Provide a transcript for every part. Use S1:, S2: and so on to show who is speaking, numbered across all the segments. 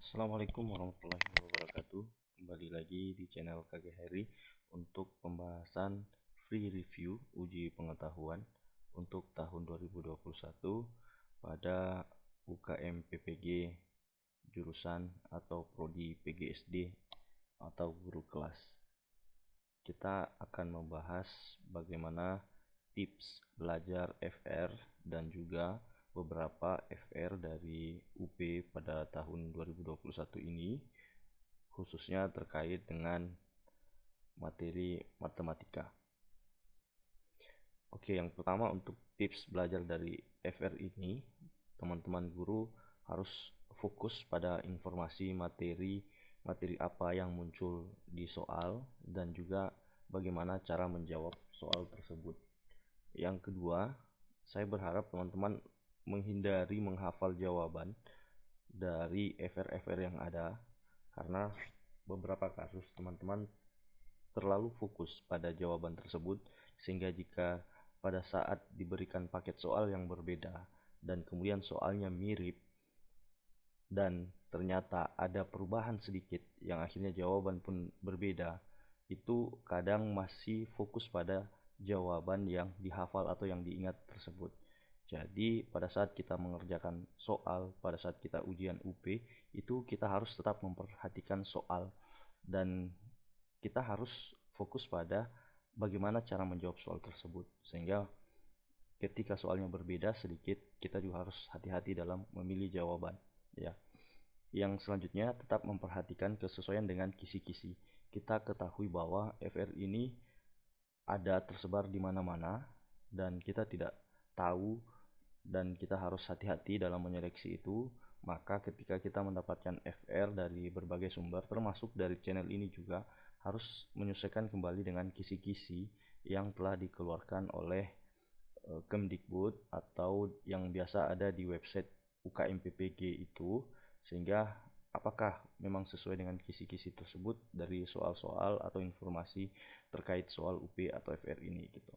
S1: Assalamualaikum warahmatullahi wabarakatuh. Kembali lagi di channel KG Heri untuk pembahasan free review uji pengetahuan untuk tahun 2021 pada UKM PPG jurusan atau prodi PGSD atau guru kelas. Kita akan membahas bagaimana tips belajar FR dan juga beberapa FR dari UP pada tahun 2021 ini, khususnya terkait dengan materi matematika. Oke, yang pertama untuk tips belajar dari FR ini, teman-teman guru harus fokus pada informasi materi apa yang muncul di soal dan juga bagaimana cara menjawab soal tersebut. Yang kedua, saya berharap teman-teman menghindari menghafal jawaban dari FR-FR yang ada, karena beberapa kasus teman-teman terlalu fokus pada jawaban tersebut, sehingga jika pada saat diberikan paket soal yang berbeda dan kemudian soalnya mirip dan ternyata ada perubahan sedikit yang akhirnya jawaban pun berbeda, itu kadang masih fokus pada jawaban yang dihafal atau yang diingat tersebut. Jadi pada saat kita mengerjakan soal, pada saat kita ujian UP, itu kita harus tetap memperhatikan soal dan kita harus fokus pada bagaimana cara menjawab soal tersebut, sehingga ketika soalnya berbeda sedikit, kita juga harus hati-hati dalam memilih jawaban, ya. Yang selanjutnya, tetap memperhatikan kesesuaian dengan kisi-kisi. Kita ketahui bahwa FR ini ada tersebar di mana-mana dan kita tidak tahu, dan kita harus hati-hati dalam menyeleksi itu. Maka ketika kita mendapatkan FR dari berbagai sumber, termasuk dari channel ini juga, harus menyesuaikan kembali dengan kisi-kisi yang telah dikeluarkan oleh Kemdikbud atau yang biasa ada di website UKM PPG itu, sehingga apakah memang sesuai dengan kisi-kisi tersebut dari soal-soal atau informasi terkait soal UP atau FR ini gitu.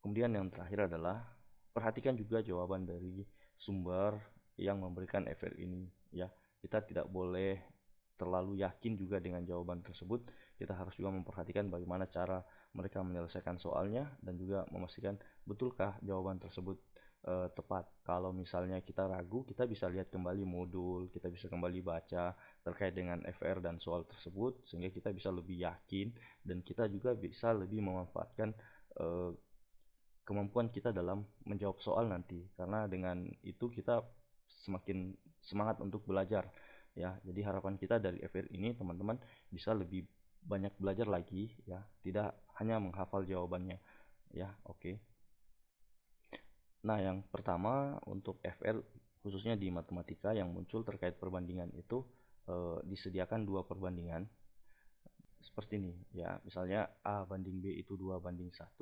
S1: Kemudian yang terakhir adalah perhatikan juga jawaban dari sumber yang memberikan FR ini, ya. Kita tidak boleh terlalu yakin juga dengan jawaban tersebut. Kita harus juga memperhatikan bagaimana cara mereka menyelesaikan soalnya dan juga memastikan betulkah jawaban tersebut tepat. Kalau misalnya kita ragu, kita bisa lihat kembali modul, kita bisa kembali baca terkait dengan FR dan soal tersebut, sehingga kita bisa lebih yakin dan kita juga bisa lebih memanfaatkan kemampuan kita dalam menjawab soal nanti, karena dengan itu kita semakin semangat untuk belajar, ya. Jadi harapan kita dari FR ini, teman-teman bisa lebih banyak belajar lagi, ya, tidak hanya menghafal jawabannya, ya. Oke. Nah, yang pertama untuk FR khususnya di matematika yang muncul terkait perbandingan itu, disediakan dua perbandingan seperti ini, ya. Misalnya A banding B itu 2 banding 1,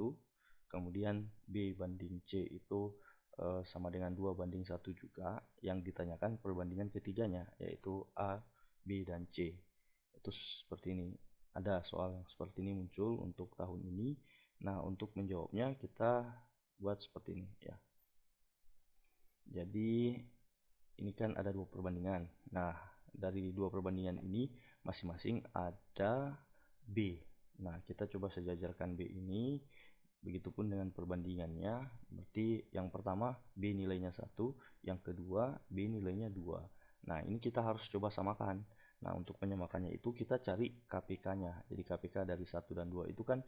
S1: kemudian B banding C itu sama dengan 2 banding 1 juga. Yang ditanyakan perbandingan ketiganya, yaitu A, B, dan C. Itu seperti ini. Ada soal yang seperti ini muncul untuk tahun ini. Nah, untuk menjawabnya kita buat seperti ini, ya. Jadi ini kan ada dua perbandingan. Nah, dari dua perbandingan ini masing-masing ada B. Nah, kita coba sejajarkan B ini. Begitupun dengan perbandingannya. Berarti yang pertama B nilainya 1, yang kedua B nilainya 2. Nah, ini kita harus coba samakan. Nah, untuk menyamakannya itu kita cari KPK-nya. Jadi KPK dari 1 dan 2 itu kan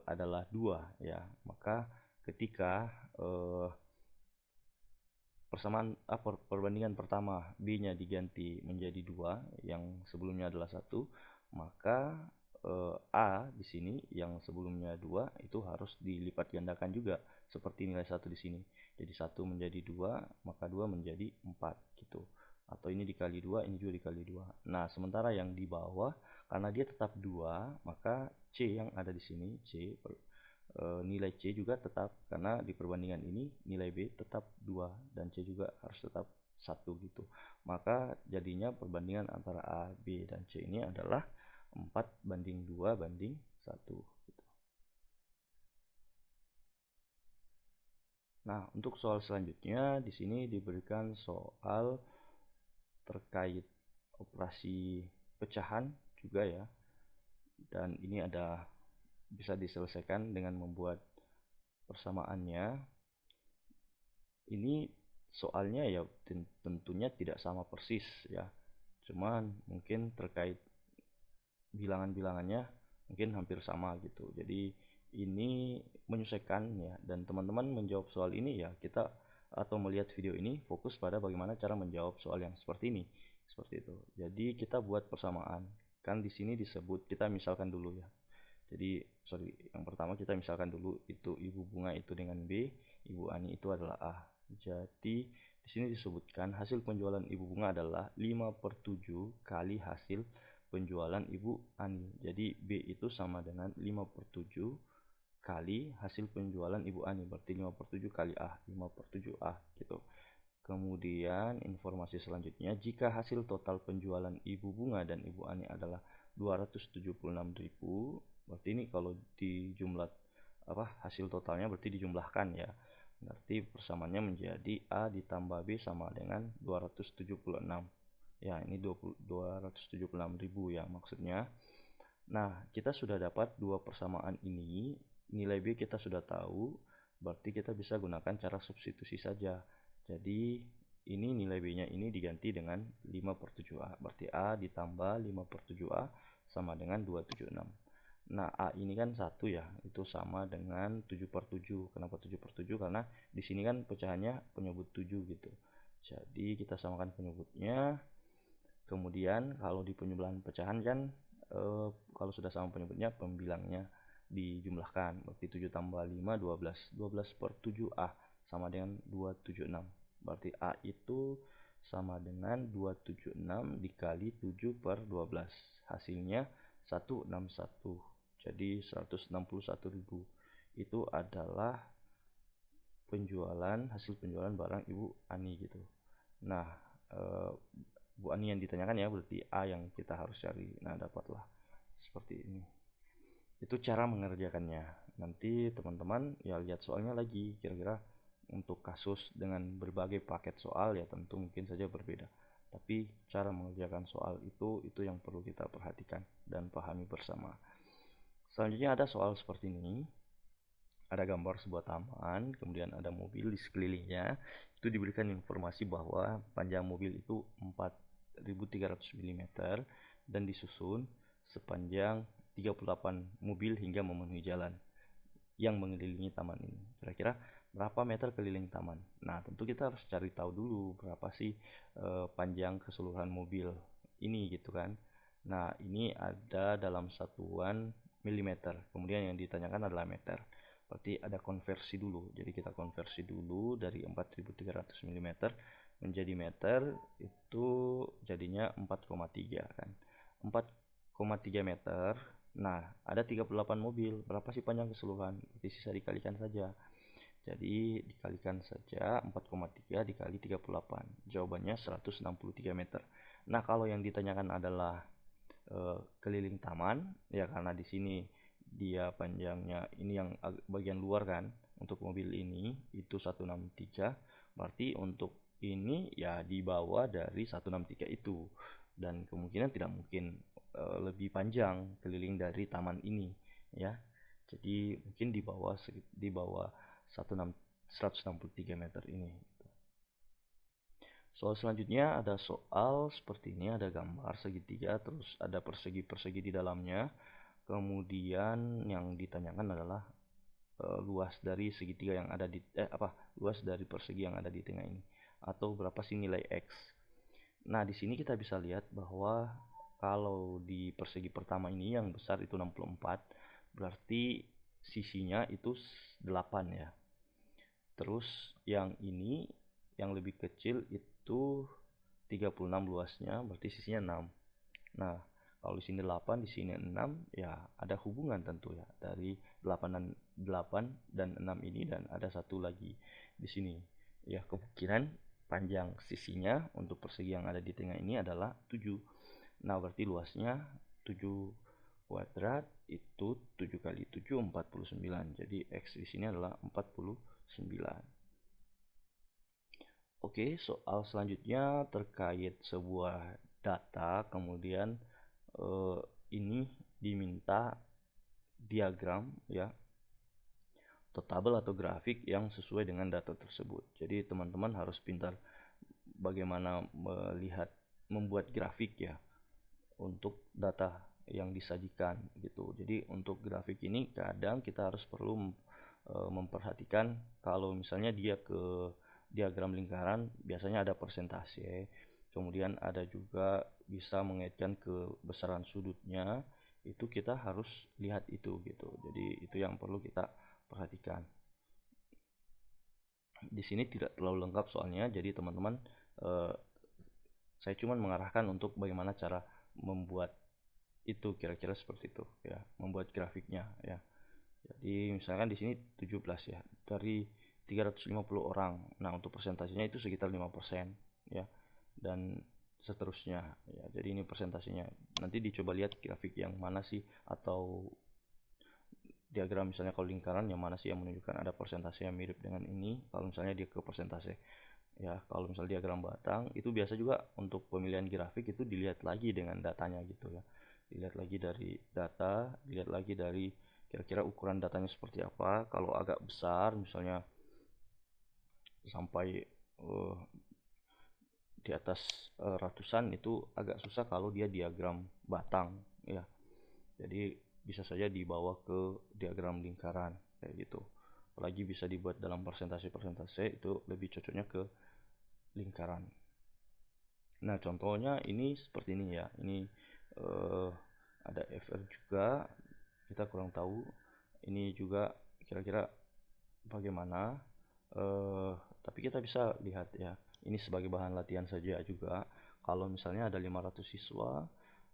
S1: adalah 2, ya. Maka ketika perbandingan pertama B-nya diganti menjadi 2, yang sebelumnya adalah 1, maka A di sini yang sebelumnya 2 itu harus dilipat gandakan juga seperti nilai 1 di sini. Jadi 1 menjadi 2, maka 2 menjadi 4 gitu. Atau ini dikali 2, ini juga dikali 2. Nah, sementara yang di bawah karena dia tetap 2, maka C yang ada di sini, nilai C juga tetap, karena di perbandingan ini nilai B tetap 2 dan C juga harus tetap 1 gitu. Maka jadinya perbandingan antara A, B, dan C ini adalah 4 banding 2 banding 1 gitu. Nah, untuk soal selanjutnya di sini diberikan soal terkait operasi pecahan juga ya, dan ini bisa diselesaikan dengan membuat persamaannya. Ini soalnya ya tentunya tidak sama persis ya, cuman mungkin terkait bilangan-bilangannya mungkin hampir sama gitu. Jadi ini menyesuaikan ya, dan teman-teman menjawab soal ini ya, kita atau melihat video ini fokus pada bagaimana cara menjawab soal yang seperti ini, seperti itu. Jadi kita buat persamaan, kan di sini disebut, kita misalkan dulu ya. Jadi yang pertama kita misalkan dulu, itu Ibu Bunga itu dengan B, Ibu Ani itu adalah A. Jadi di sini disebutkan hasil penjualan Ibu Bunga adalah 5/7 kali hasil penjualan Ibu Ani. Jadi B itu sama dengan 5/7 kali hasil penjualan Ibu Ani, berarti 5/7 kali A, 5/7 A gitu. Kemudian informasi selanjutnya, jika hasil total penjualan Ibu Bunga dan Ibu Ani adalah 276.000, berarti ini kalau dijumlah hasil totalnya berarti dijumlahkan ya. Berarti persamaannya menjadi A ditambah B sama dengan 276. Ya, ini 276.000 ya maksudnya. Nah, kita sudah dapat dua persamaan ini, nilai B kita sudah tahu, berarti kita bisa gunakan cara substitusi saja. Jadi ini nilai B-nya ini diganti dengan 5/7A, berarti A ditambah 5/7A sama dengan 276. Nah, A ini kan 1 ya, itu sama dengan 7/7. Kenapa 7/7? Karena di sini kan pecahannya penyebut 7 gitu. Jadi kita samakan penyebutnya. Kemudian kalau di penyebelahan pecahan kan kalau sudah sama penyebutnya, pembilangnya dijumlahkan, berarti 7 tambah 5 12, 12/7A sama dengan 276. Berarti A itu sama dengan 276 dikali 7/12, hasilnya 161. Jadi 161.000 itu adalah hasil penjualan barang Ibu Ani gitu. Nah, Bu Ani yang ditanyakan ya, berarti A yang kita harus cari. Nah, dapatlah seperti ini. Itu cara mengerjakannya. Nanti teman-teman ya lihat soalnya lagi, kira-kira untuk kasus dengan berbagai paket soal ya tentu mungkin saja berbeda. Tapi cara mengerjakan soal itu yang perlu kita perhatikan dan pahami bersama. Selanjutnya ada soal seperti ini. Ada gambar sebuah taman, kemudian ada mobil di sekelilingnya. Itu diberikan informasi bahwa panjang mobil itu 4.300 mm dan disusun sepanjang 38 mobil hingga memenuhi jalan yang mengelilingi taman ini. Kira-kira berapa meter keliling taman? Nah, tentu kita harus cari tahu dulu berapa sih panjang keseluruhan mobil ini gitu kan. Nah, ini ada dalam satuan milimeter. Kemudian yang ditanyakan adalah meter. Berarti ada konversi dulu. Jadi kita konversi dulu dari 4.300 mm menjadi meter, itu jadinya 4,3 kan. 4,3 meter. Nah, ada 38 mobil. Berapa sih panjang keseluruhan? Berarti sisa dikalikan saja. Jadi dikalikan saja 4,3 dikali 38. Jawabannya 163 meter. Nah, kalau yang ditanyakan adalah keliling taman, ya karena di sini dia panjangnya ini yang bagian luar kan, untuk mobil ini itu 163, berarti untuk ini ya di bawah dari 163 itu, dan kemungkinan tidak mungkin lebih panjang keliling dari taman ini ya. Jadi mungkin di bawah 163 meter ini. Soal selanjutnya ada soal seperti ini, ada gambar segitiga, terus ada persegi-persegi di dalamnya. Kemudian yang ditanyakan adalah luas dari segitiga yang ada di luas dari persegi yang ada di tengah ini, atau berapa sih nilai X. Nah, di sini kita bisa lihat bahwa kalau di persegi pertama ini yang besar itu 64, berarti sisinya itu 8 ya. Terus yang ini yang lebih kecil itu 36 luasnya, berarti sisinya 6. Nah, kalau di sini 8, di sini 6, ya ada hubungan tentu ya dari 8 dan 6 ini, dan ada satu lagi di sini. Ya, kemungkinan panjang sisinya untuk persegi yang ada di tengah ini adalah 7. Nah, berarti luasnya 7 kuadrat itu 7 kali 7 49. Jadi X di sini adalah 49. Oke, soal selanjutnya terkait sebuah data, kemudian ini diminta diagram ya, atau tabel atau grafik yang sesuai dengan data tersebut. Jadi teman-teman harus pintar bagaimana membuat grafik ya untuk data yang disajikan gitu. Jadi untuk grafik ini kadang kita harus perlu memperhatikan kalau misalnya dia ke diagram lingkaran biasanya ada persentase, kemudian ada juga bisa mengaitkan ke besaran sudutnya, itu kita harus lihat itu gitu. Jadi itu yang perlu kita perhatikan. Di sini tidak terlalu lengkap soalnya, jadi teman-teman saya cuma mengarahkan untuk bagaimana cara membuat itu kira-kira seperti itu ya, membuat grafiknya ya. Jadi misalkan di sini 17 ya, dari 350 orang. Nah, untuk persentasenya itu sekitar 5% ya. Dan seterusnya ya. Jadi ini persentasenya. Nanti dicoba lihat grafik yang mana sih, atau diagram misalnya kalau lingkaran yang mana sih yang menunjukkan ada persentase yang mirip dengan ini. Kalau misalnya dia ke persentase ya, kalau misalnya diagram batang itu biasa juga untuk pemilihan grafik itu dilihat lagi dengan datanya gitu ya, dilihat lagi dari data, dilihat lagi dari kira-kira ukuran datanya seperti apa. Kalau agak besar misalnya sampai di atas ratusan itu agak susah kalau dia diagram batang ya, jadi bisa saja dibawa ke diagram lingkaran kayak gitu. Apalagi bisa dibuat dalam persentase itu lebih cocoknya ke lingkaran. Nah, contohnya ini seperti ini ya. Ini ada FR juga, kita kurang tahu ini juga kira-kira bagaimana. Tapi kita bisa lihat ya, ini sebagai bahan latihan saja juga. Kalau misalnya ada 500 siswa,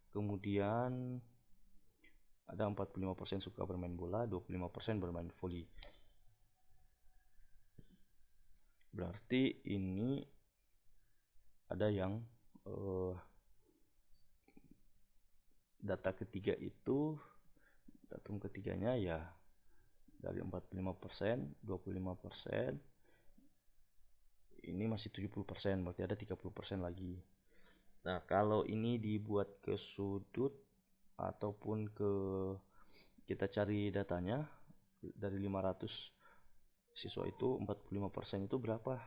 S1: kemudian ada 45% suka bermain bola, 25% bermain voli. Berarti ini ada yang data ketiga itu, datum ketiganya ya dari 45%, 25%, ini masih 70%, berarti ada 30% lagi. Nah, kalau ini dibuat ke sudut ataupun ke, kita cari datanya dari 500 siswa itu 45% itu berapa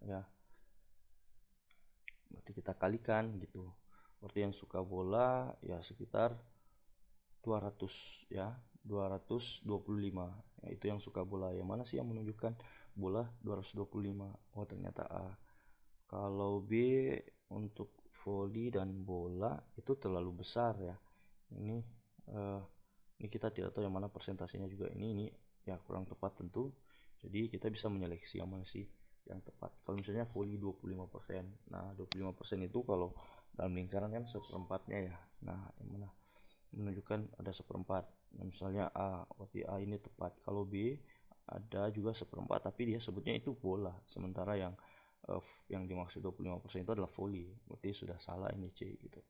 S1: ya, berarti kita kalikan gitu. Berarti yang suka bola ya sekitar 200 ya, 225 ya, itu yang suka bola. Yang mana sih yang menunjukkan bola 225? Oh, ternyata A. Kalau B untuk voli dan bola itu terlalu besar ya. Ini kita tidak tahu yang mana persentasenya juga. Ini ya kurang tepat tentu. Jadi kita bisa menyeleksi yang mana sih yang tepat. Kalau misalnya voli 25%. Nah, 25% itu kalau dalam lingkaran kan seperempatnya ya. Nah, yang mana menunjukkan ada seperempat. Nah, misalnya A, berarti A ini tepat. Kalau B ada juga seperempat, tapi dia sebutnya itu bola. Sementara yang dimaksud 25% itu adalah voli. Berarti sudah salah ini C gitu.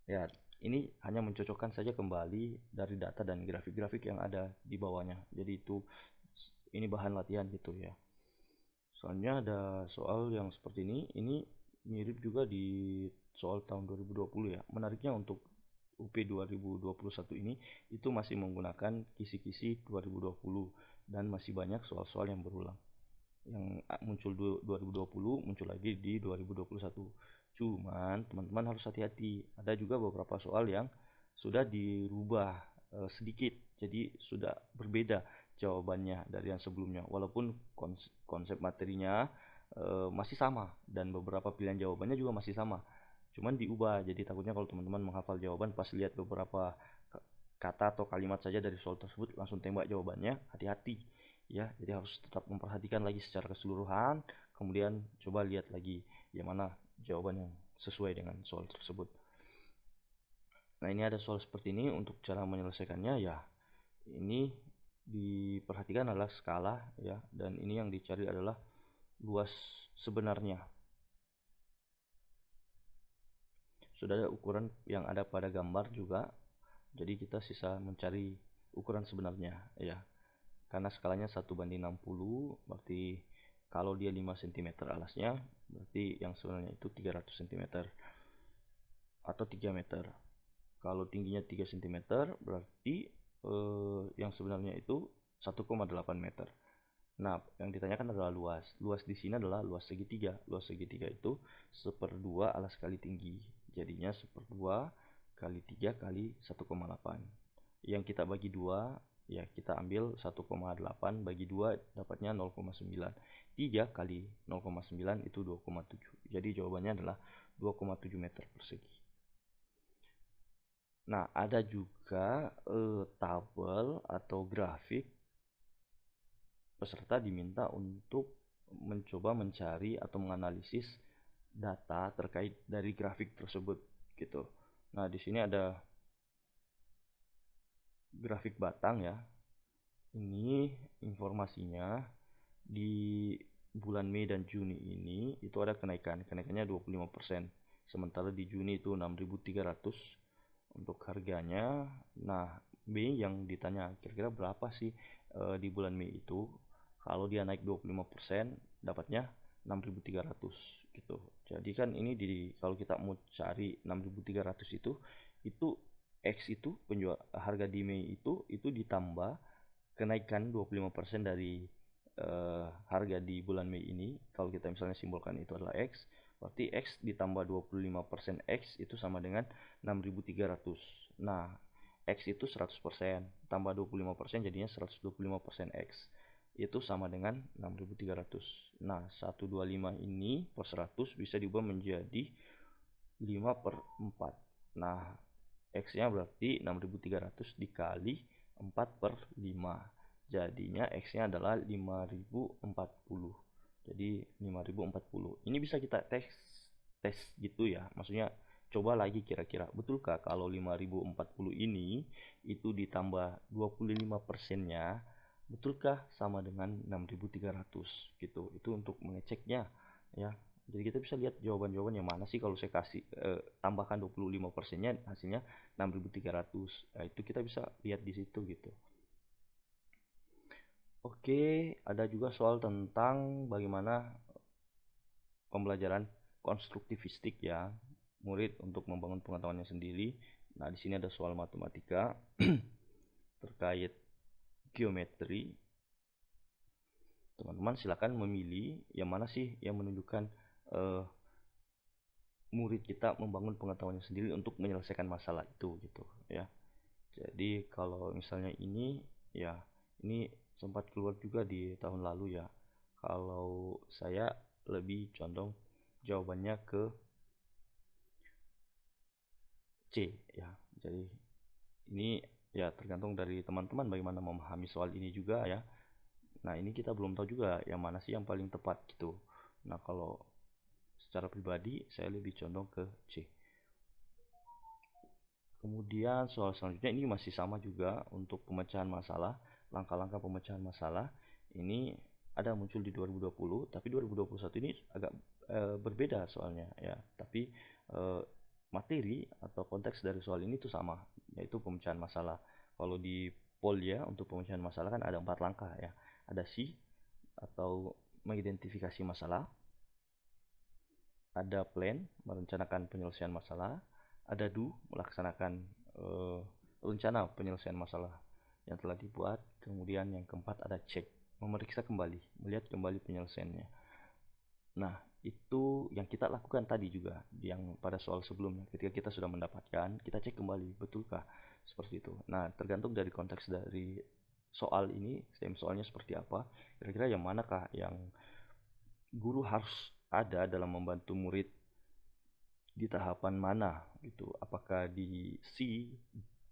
S1: Ya, ini hanya mencocokkan saja kembali dari data dan grafik-grafik yang ada di bawahnya. Jadi ini bahan latihan gitu ya. Soalnya ada soal yang seperti ini mirip juga di soal tahun 2020 ya. Menariknya untuk UP 2021 ini itu masih menggunakan kisi-kisi 2020 dan masih banyak soal-soal yang berulang. Yang muncul 2020 muncul lagi di 2021. Cuman teman-teman harus hati-hati. Ada juga beberapa soal yang sudah dirubah sedikit. Jadi sudah berbeda jawabannya dari yang sebelumnya. Walaupun konsep materinya masih sama dan beberapa pilihan jawabannya juga masih sama. Cuman diubah. Jadi takutnya kalau teman-teman menghafal jawaban pas lihat beberapa kata atau kalimat saja dari soal tersebut langsung tembak jawabannya, hati-hati ya. Jadi harus tetap memperhatikan lagi secara keseluruhan, kemudian coba lihat lagi yang mana jawaban yang sesuai dengan soal tersebut. Nah, ini ada soal seperti ini. Untuk cara menyelesaikannya ya, ini diperhatikan adalah skala ya, dan ini yang dicari adalah luas sebenarnya. Sudah ada ukuran yang ada pada gambar juga, jadi kita sisa mencari ukuran sebenarnya ya. Karena skalanya 1:60, berarti kalau dia 5 cm alasnya, berarti yang sebenarnya itu 300 cm. atau 3 meter. Kalau tingginya 3 cm berarti yang sebenarnya itu 1,8 meter. Nah, yang ditanyakan adalah luas. Luas di sini adalah luas segitiga. Luas segitiga itu 1/2 alas kali tinggi. Jadinya 1/2 kali 3 kali 1,8. Yang kita bagi 2, ya kita ambil 1,8 bagi 2 dapatnya 0,9. 3 kali 0,9 itu 2,7. Jadi jawabannya adalah 2,7 meter persegi. Nah, ada juga tabel atau grafik. Peserta diminta untuk mencoba mencari atau menganalisis data terkait dari grafik tersebut gitu. Nah, di sini ada grafik batang ya. Ini informasinya di bulan Mei dan Juni ini itu ada kenaikannya 25%. Sementara di Juni itu 6.300 untuk harganya. Nah, Mei yang ditanya kira-kira berapa sih di bulan Mei itu? Kalau dia naik 25% dapatnya 6.300 gitu. Jadi kan ini kalau kita mau cari 6.300 itu X itu penjual harga di Mei itu ditambah kenaikan 25% dari harga di bulan Mei ini. Kalau kita misalnya simbolkan itu adalah X, berarti X ditambah 25% X itu sama dengan 6.300. Nah, X itu 100%, tambah 25% jadinya 125% X. Itu sama dengan 6.300. Nah, 125 ini per 100 bisa diubah menjadi 5/4. Nah, X-nya berarti 6.300 dikali 4/5. Jadinya X-nya adalah 5.040. Jadi 5.040. Ini bisa kita tes gitu ya. Maksudnya coba lagi kira-kira betulkah kalau 5.040 ini itu ditambah 25%-nya betulkah sama dengan 6.300 gitu. Itu untuk mengeceknya ya. Jadi kita bisa lihat jawaban-jawaban yang mana sih kalau saya kasih tambahkan 25%-nya hasilnya 6.300. Nah, itu kita bisa lihat di situ gitu. Oke, ada juga soal tentang bagaimana pembelajaran konstruktivistik ya, murid untuk membangun pengetahuannya sendiri. Nah, di sini ada soal matematika terkait geometri. Teman-teman silakan memilih yang mana sih yang menunjukkan murid kita membangun pengetahuannya sendiri untuk menyelesaikan masalah itu gitu ya. Jadi kalau misalnya ini ya, ini sempat keluar juga di tahun lalu ya. Kalau saya lebih condong jawabannya ke C ya. Jadi ini ya tergantung dari teman-teman bagaimana memahami soal ini juga ya. Nah, ini kita belum tahu juga yang mana sih yang paling tepat gitu. Nah, kalau secara pribadi saya lebih condong ke C. Kemudian soal selanjutnya ini masih sama juga untuk pemecahan masalah, langkah-langkah pemecahan masalah. Ini ada muncul di 2020, tapi 2021 ini agak berbeda soalnya ya. Tapi materi atau konteks dari soal ini tuh sama, yaitu pemecahan masalah. Kalau di Polya untuk pemecahan masalah kan ada 4 langkah ya. Ada C atau mengidentifikasi masalah, ada plan merencanakan penyelesaian masalah, ada do melaksanakan rencana penyelesaian masalah yang telah dibuat. Kemudian yang keempat ada check, memeriksa kembali, melihat kembali penyelesaiannya. Nah, itu yang kita lakukan tadi juga yang pada soal sebelumnya. Ketika kita sudah mendapatkan, kita cek kembali betulkah seperti itu. Nah, tergantung dari konteks dari soal ini, stem soalnya seperti apa, kira-kira yang manakah yang guru harus ada dalam membantu murid di tahapan mana gitu, apakah di C,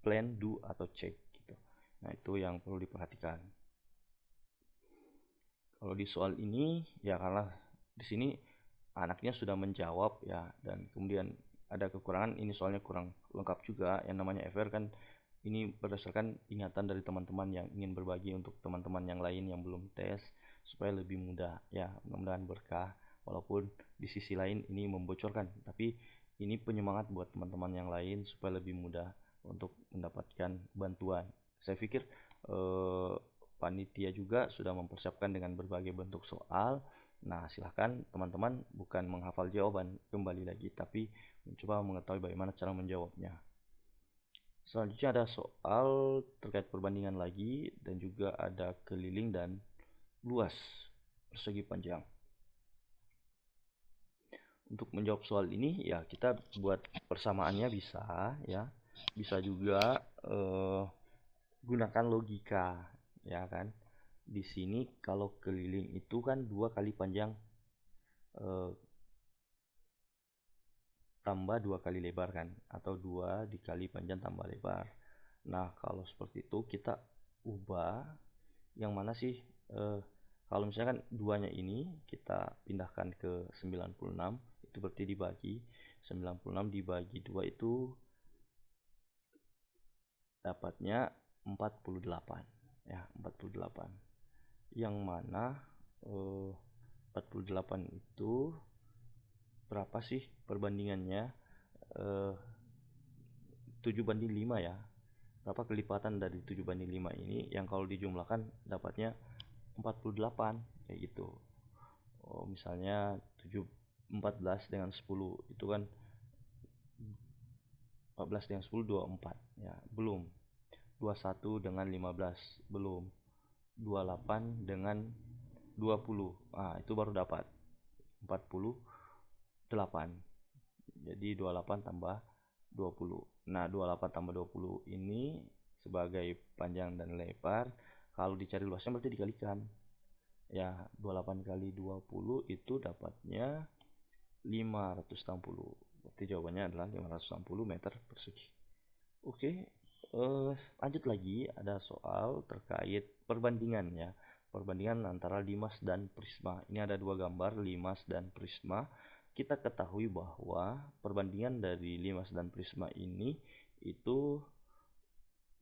S1: plan, do, atau check gitu. Nah, itu yang perlu diperhatikan. Kalau di soal ini ya karena di sini anaknya sudah menjawab ya, dan kemudian ada kekurangan, ini soalnya kurang lengkap juga. Yang namanya FR kan ini berdasarkan ingatan dari teman-teman yang ingin berbagi untuk teman-teman yang lain yang belum tes supaya lebih mudah ya, mudah-mudahan berkah. Walaupun di sisi lain ini membocorkan, tapi ini penyemangat buat teman-teman yang lain supaya lebih mudah untuk mendapatkan bantuan. Saya pikir panitia juga sudah mempersiapkan dengan berbagai bentuk soal Nah, silahkan teman-teman bukan menghafal jawaban kembali lagi, tapi mencoba mengetahui bagaimana cara menjawabnya. Selanjutnya ada soal terkait perbandingan lagi, dan juga ada keliling dan luas persegi panjang. Untuk menjawab soal ini ya kita buat persamaannya bisa ya. Bisa juga gunakan logika ya kan. Di sini kalau keliling itu kan 2 kali panjang tambah 2 kali lebar kan, atau 2 dikali panjang tambah lebar. Nah, kalau seperti itu kita ubah yang mana sih, kalau misalkan duanya ini kita pindahkan ke 96, itu berarti dibagi 96 dibagi 2 itu dapatnya 48 ya, 48. Yang mana 48 itu berapa sih perbandingannya? 7/5 ya. Berapa kelipatan dari 7/5 ini yang kalau dijumlahkan dapatnya 48 kayak gitu. Misalnya 14 dengan 10 itu kan 14 dengan 10 24 ya, belum. 21 dengan 15 belum. 28 dengan 20, itu baru dapat 48. Jadi 28 tambah 20. Nah, 28 tambah 20 ini sebagai panjang dan lebar. Kalau dicari luasnya berarti dikalikan. Ya, 28 kali 20 itu dapatnya 560. Berarti jawabannya adalah 560 meter persegi. Oke, lanjut lagi. Ada soal terkait perbandingan ya. Perbandingan antara limas dan prisma. Ini ada 2 gambar, limas dan prisma. Kita ketahui bahwa perbandingan dari limas dan prisma ini itu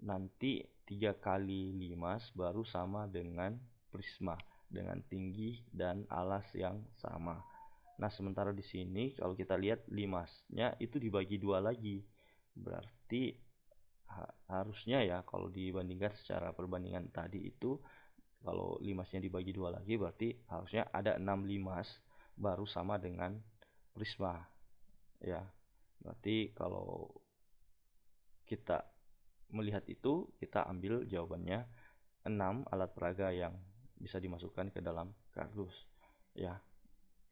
S1: nanti 3 kali limas baru sama dengan prisma dengan tinggi dan alas yang sama. Nah, sementara di sini kalau kita lihat limasnya itu dibagi 2 lagi. Berarti harusnya ya kalau dibandingkan secara perbandingan tadi itu, kalau limasnya dibagi 2 lagi berarti harusnya ada 6 limas baru sama dengan prisma ya. Berarti kalau kita melihat itu, kita ambil jawabannya 6 alat peraga yang bisa dimasukkan ke dalam kardus ya,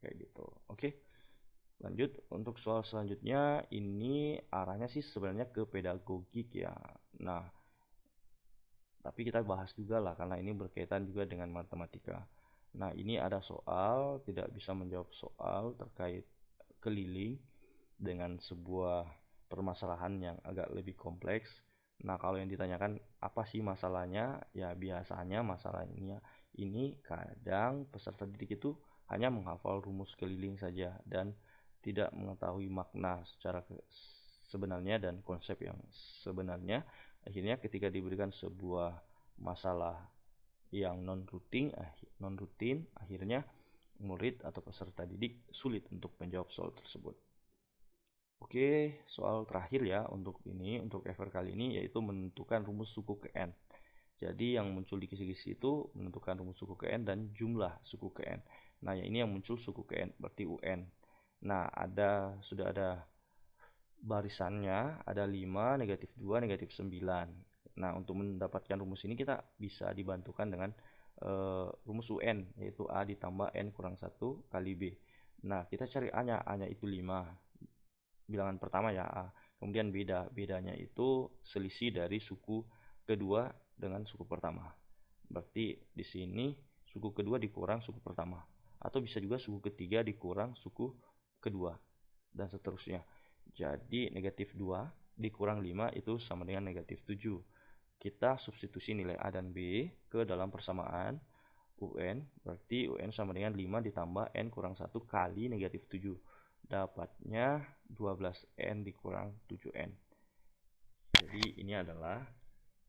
S1: kayak gitu. Oke, lanjut untuk soal selanjutnya. Ini arahnya sih sebenarnya ke pedagogik ya. Nah, tapi kita bahas juga lah karena ini berkaitan juga dengan matematika. Nah, ini ada soal tidak bisa menjawab soal terkait keliling dengan sebuah permasalahan yang agak lebih kompleks. Nah, kalau yang ditanyakan apa sih masalahnya? Ya, biasanya masalahnya ini kadang peserta didik itu hanya menghafal rumus keliling saja dan tidak mengetahui makna secara sebenarnya dan konsep yang sebenarnya. Akhirnya ketika diberikan sebuah masalah yang non rutin, akhirnya murid atau peserta didik sulit untuk menjawab soal tersebut. Oke, soal terakhir ya untuk ini, untuk FR kali ini, yaitu menentukan rumus suku ke N. Jadi yang muncul di kisi-kisi itu menentukan rumus suku ke N dan jumlah suku ke N. Nah, yang ini yang muncul suku ke N, berarti UN. Nah, sudah ada barisannya, ada 5, negatif 2, negatif 9. Nah, untuk mendapatkan rumus ini kita bisa dibantukan dengan rumus UN, yaitu A ditambah N kurang 1 kali B. Nah, kita cari A-nya. A-nya itu 5. Bilangan pertama ya A. Kemudian bedanya itu selisih dari suku kedua dengan suku pertama. Berarti di sini suku kedua dikurang suku pertama, atau bisa juga suku ketiga dikurang suku kedua dan seterusnya. Jadi negatif 2 dikurang 5 itu sama dengan negatif 7. Kita substitusi nilai A dan B ke dalam persamaan UN. Berarti UN sama dengan 5 ditambah N kurang 1 kali negatif 7. Dapatnya 12N dikurang 7N. Jadi ini adalah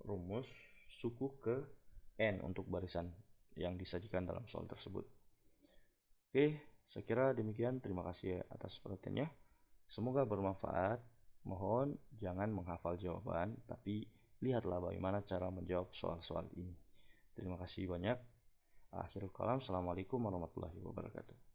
S1: rumus suku ke N untuk barisan yang disajikan dalam soal tersebut. Oke, saya kira demikian. Terima kasih atas perhatiannya. Semoga bermanfaat. Mohon jangan menghafal jawaban, tapi lihatlah bagaimana cara menjawab soal-soal ini. Terima kasih banyak. Akhirul kalam, assalamualaikum warahmatullahi wabarakatuh.